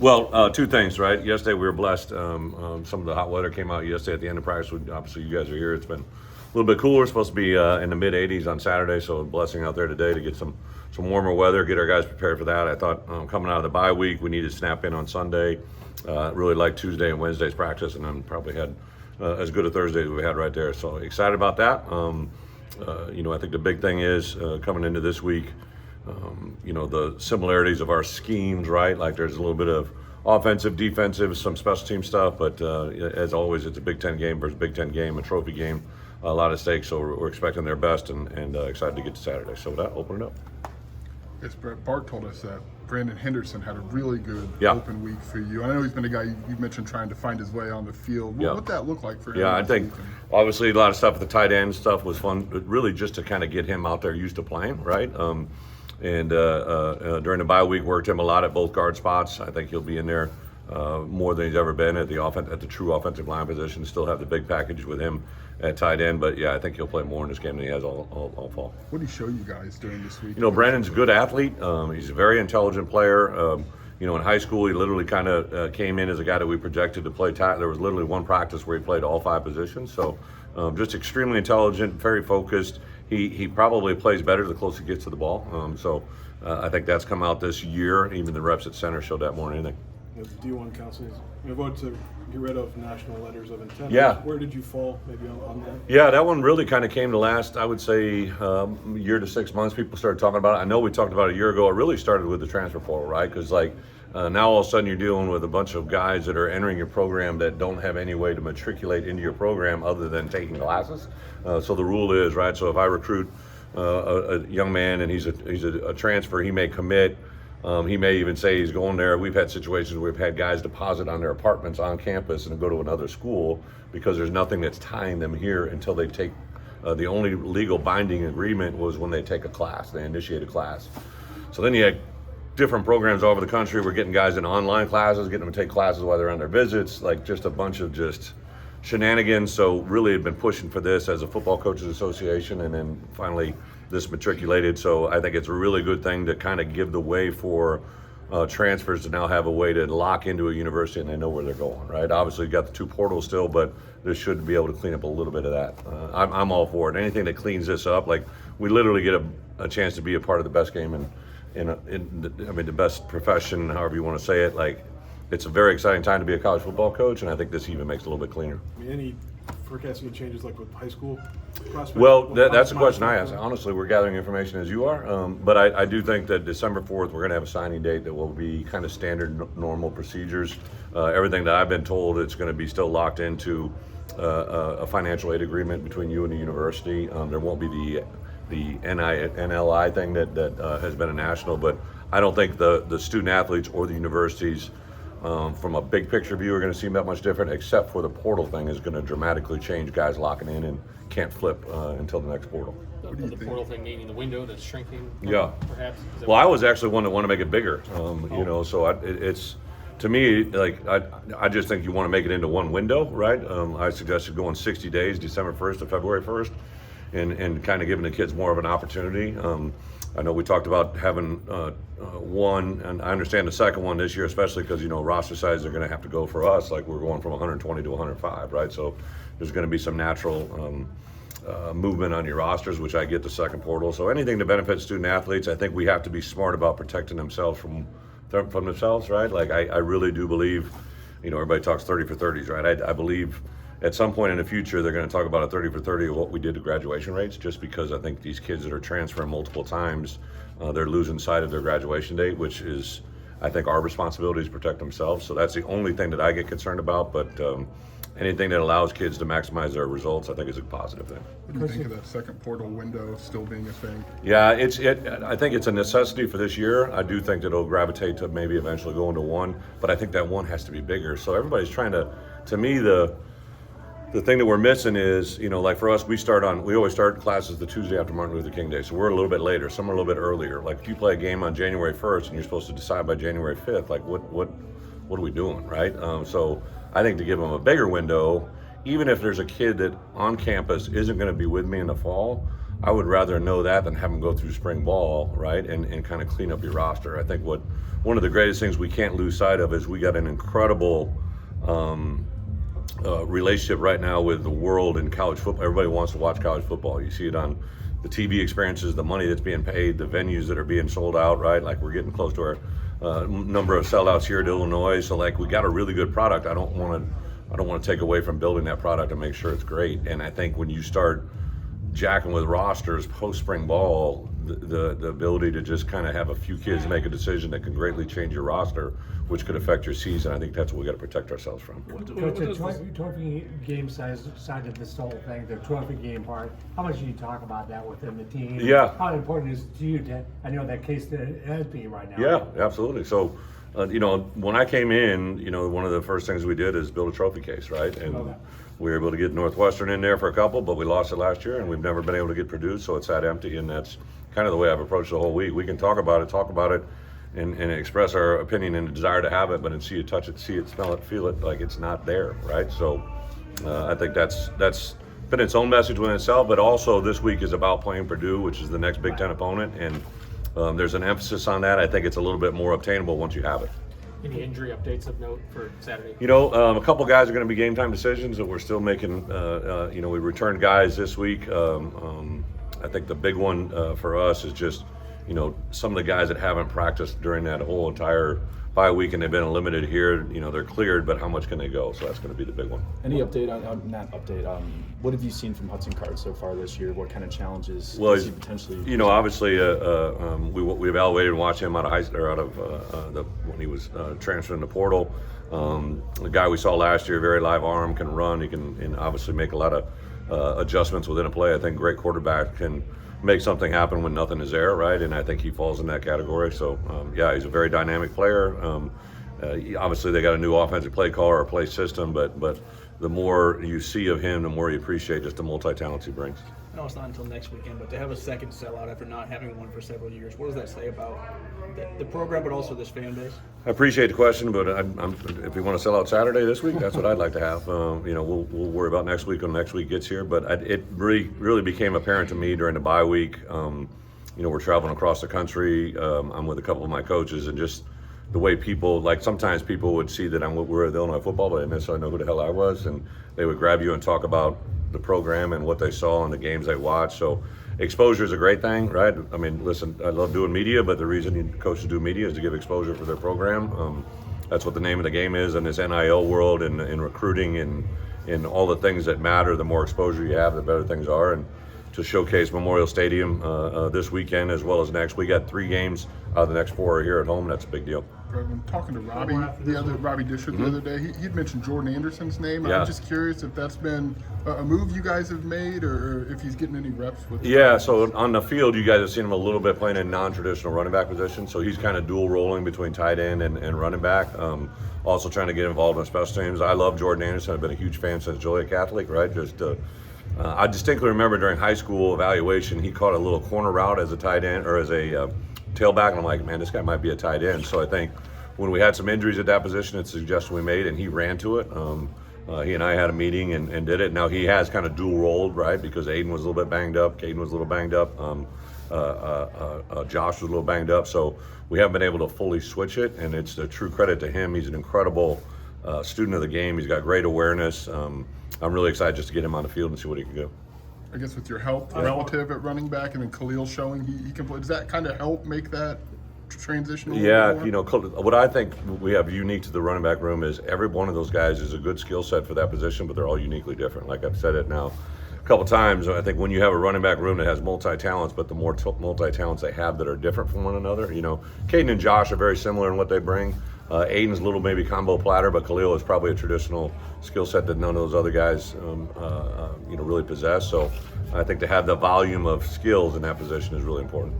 Well, two things, right? Yesterday we were blessed. Some of the hot weather came out yesterday at the end of practice. Obviously, you guys are here. It's been a little bit cooler. It's supposed to be in the mid 80s on Saturday, so a blessing out there today to get some warmer weather, get our guys prepared for that. I thought coming out of the bye week, we needed to snap in on Sunday. Really liked Tuesday and Wednesday's practice, and then probably had as good a Thursday as we had right there. So excited about that. I think the big thing is coming into this week, the similarities of our schemes, right? Like there's a little bit of offensive, defensive, some special team stuff, but as always, it's a Big Ten game versus Big Ten game, a trophy game, a lot of stakes, so we're expecting their best and excited to get to Saturday. So with that, open it up. Yes, Brett, Bart told us that Brandon Henderson had a really good Yeah. open week for you. I know he's been a guy you mentioned trying to find his way on the field. Yeah. What'd that look like for him? Yeah, I this think week? obviously a lot of stuff at the tight end stuff was fun, but really just to kind of get him out there used to playing, right? During the bye week, worked him a lot at both guard spots. I think he'll be in there more than he's ever been at the true offensive line position. Still have the big package with him at tight end, but yeah, I think he'll play more in this game than he has all fall. What did he show you guys during this week? Brandon's a good athlete. He's a very intelligent player. In high school, he literally kind of came in as a guy that we projected to play tight. There was literally one practice where he played all 5 positions. So just extremely intelligent, very focused. He probably plays better the closer he gets to the ball. I think that's come out this year. Even the reps at center showed that more than anything. The D1 councils, vote to get rid of national letters of intent. Yeah. Where did you fall maybe on that? Yeah, that one really kind of came to last, I would say, year to 6 months. People started talking about it. I know we talked about it a year ago. It really started with the transfer portal, right? Because now all of a sudden you're dealing with a bunch of guys that are entering your program that don't have any way to matriculate into your program other than taking classes. So the rule is, right, so if I recruit a young man and he's a transfer, he may commit. He may even say he's going there. We've had situations where we've had guys deposit on their apartments on campus and go to another school because there's nothing that's tying them here until they take the only legal binding agreement was when they take a class, they initiate a class. So then you had different programs all over the country. We're getting guys in online classes, getting them to take classes while they're on their visits, like just a bunch of just shenanigans. So really had been pushing for this as a football coaches association, and then finally this matriculated. So I think it's a really good thing to kind of give the way for transfers to now have a way to lock into a university and they know where they're going, right? Obviously you got the 2 portals still, but this should be able to clean up a little bit of that. I'm all for it. Anything that cleans this up, like we literally get a chance to be a part of the best game the best profession, however you want to say it. Like it's a very exciting time to be a college football coach, and I think this even makes it a little bit cleaner. Any forecasting changes like with high school prospects? Well, that's a question I ask. Honestly, we're gathering information as you are, but I do think that December 4th, we're going to have a signing date that will be kind of standard, normal procedures. Everything that I've been told, it's going to be still locked into a financial aid agreement between you and the university. There won't be the NLI thing that has been a national, but I don't think the student athletes or the universities from a big picture view are going to seem that much different, except for the portal thing is going to dramatically change guys locking in and can't flip until the next portal. The portal thing meaning the window that's shrinking. Yeah. Perhaps. Well, I was actually one that wanted to make it bigger. So it's to me like I just think you want to make it into one window, right? I suggested going 60 days, December 1st to February 1st, and kind of giving the kids more of an opportunity. I know we talked about having one, and I understand the second one this year, especially because roster size are going to have to go for us. Like we're going from 120 to 105, right? So there's going to be some natural movement on your rosters, which I get the second portal. So anything to benefit student athletes, I think we have to be smart about protecting themselves from themselves, right? Like I really do believe, everybody talks 30 for 30s, right? I believe at some point in the future, they're going to talk about a 30 for 30 of what we did to graduation rates, just because I think these kids that are transferring multiple times, they're losing sight of their graduation date, which is, I think, our responsibility to protect themselves. So that's the only thing that I get concerned about. But anything that allows kids to maximize their results, I think is a positive thing. What do you think of that second portal window still being a thing? Yeah, I think it's a necessity for this year. I do think that it'll gravitate to maybe eventually go into one, but I think that one has to be bigger. So everybody's trying to me, the thing that we're missing is, like for us, we always start classes the Tuesday after Martin Luther King Day. So we're a little bit later, some are a little bit earlier. Like if you play a game on January 1st and you're supposed to decide by January 5th, like what are we doing, right? So I think to give them a bigger window, even if there's a kid that on campus isn't going to be with me in the fall, I would rather know that than have them go through spring ball, right, and kind of clean up your roster. I think one of the greatest things we can't lose sight of is we got an incredible relationship right now with the world in college football. Everybody wants to watch college football. You see it on the TV experiences, the money that's being paid, the venues that are being sold out, right? Like we're getting close to our number of sellouts here at Illinois. So like we got a really good product. I don't want to take away from building that product and make sure it's great. And I think when you start jacking with rosters post spring ball, the ability to just kind of have a few kids make a decision that can greatly change your roster, which could affect your season. I think that's what we got to protect ourselves from. Coach, the trophy game side of this whole thing, the trophy game part, how much do you talk about that within the team? Yeah. How important is it to you to, I know that case that has been right now. Yeah, absolutely. So, when I came in, one of the first things we did is build a trophy case, right? And we were able to get Northwestern in there for a couple, but we lost it last year, and we've never been able to get Purdue, so it's sat empty, and that's kind of the way I've approached the whole week. We can talk about it, and express our opinion and desire to have it, but until you touch it, see it, smell it, feel it, like it's not there, right? So I think that's been its own message within itself, but also this week is about playing Purdue, which is the next Big Ten opponent, and there's an emphasis on that. I think it's a little bit more obtainable once you have it. Any injury updates of note for Saturday? A couple guys are going to be game time decisions that we're still making. We returned guys this week. I think the big one for us is just, some of the guys that haven't practiced during that whole entire bye week and they've been limited here, they're cleared, but how much can they go? So that's going to be the big one. Any update what have you seen from Hudson Carr so far this year? What kind of challenges does he potentially? Obviously, we evaluated and watched him out of when he was transferring the portal. The guy we saw last year, very live arm, can run. He can and obviously make a lot of adjustments within a play. I think great quarterback can make something happen when nothing is there, right? And I think he falls in that category. So, he's a very dynamic player. Obviously, they got a new offensive play caller or play system, but the more you see of him, the more you appreciate just the multi-talents he brings. I know it's not until next weekend, but to have a second sellout after not having one for several years, what does that say about the program, but also this fan base? I appreciate the question, but if you want to sell out Saturday this week, that's what I'd like to have. We'll worry about next week when next week gets here. But it really became apparent to me during the bye week. We're traveling across the country. I'm with a couple of my coaches, and just the way people, like sometimes people would see that we're at the Illinois football, but they didn't necessarily know who the hell I was, and they would grab you and talk about the program and what they saw and the games they watched. So exposure is a great thing, right? I mean, listen, I love doing media, but the reason coaches do media is to give exposure for their program. That's what the name of the game is in this NIL world and in recruiting and all the things that matter. The more exposure you have, the better things are. And to showcase Memorial Stadium this weekend as well as next, we got 3 games out of the next 4 are here at home. That's a big deal. When talking to Robbie Disher the other day, he'd mentioned Jordan Anderson's name. Yeah. I'm just curious if that's been a move you guys have made or if he's getting any reps with. Yeah, so on the field, you guys have seen him a little bit playing in non-traditional running back position. So he's kind of dual rolling between tight end and running back. Also trying to get involved in special teams. I love Jordan Anderson. I've been a huge fan since Joliet Catholic, right? I distinctly remember during high school evaluation, he caught a little corner route as a tight end or as a tailback, and I'm like, man, this guy might be a tight end. So I think when we had some injuries at that position, it's a suggestion we made, and he ran to it. He and I had a meeting and did it. Now he has kind of dual rolled, right? Because Aiden was a little bit banged up, Caden was a little banged up, Josh was a little banged up. So we haven't been able to fully switch it, and it's a true credit to him. He's an incredible student of the game. He's got great awareness. I'm really excited just to get him on the field and see what he can do. I guess with your help relative at running back and then Khalil showing he can play, does that kind of help make that transition? Yeah, what I think we have unique to the running back room is every one of those guys is a good skill set for that position, but they're all uniquely different. Like I've said it now a couple times, I think when you have a running back room that has multi-talents, but the more multi-talents they have that are different from one another, Caden and Josh are very similar in what they bring. Aiden's a little maybe combo platter, but Khalil is probably a traditional skill set that none of those other guys, really possess. So I think to have the volume of skills in that position is really important.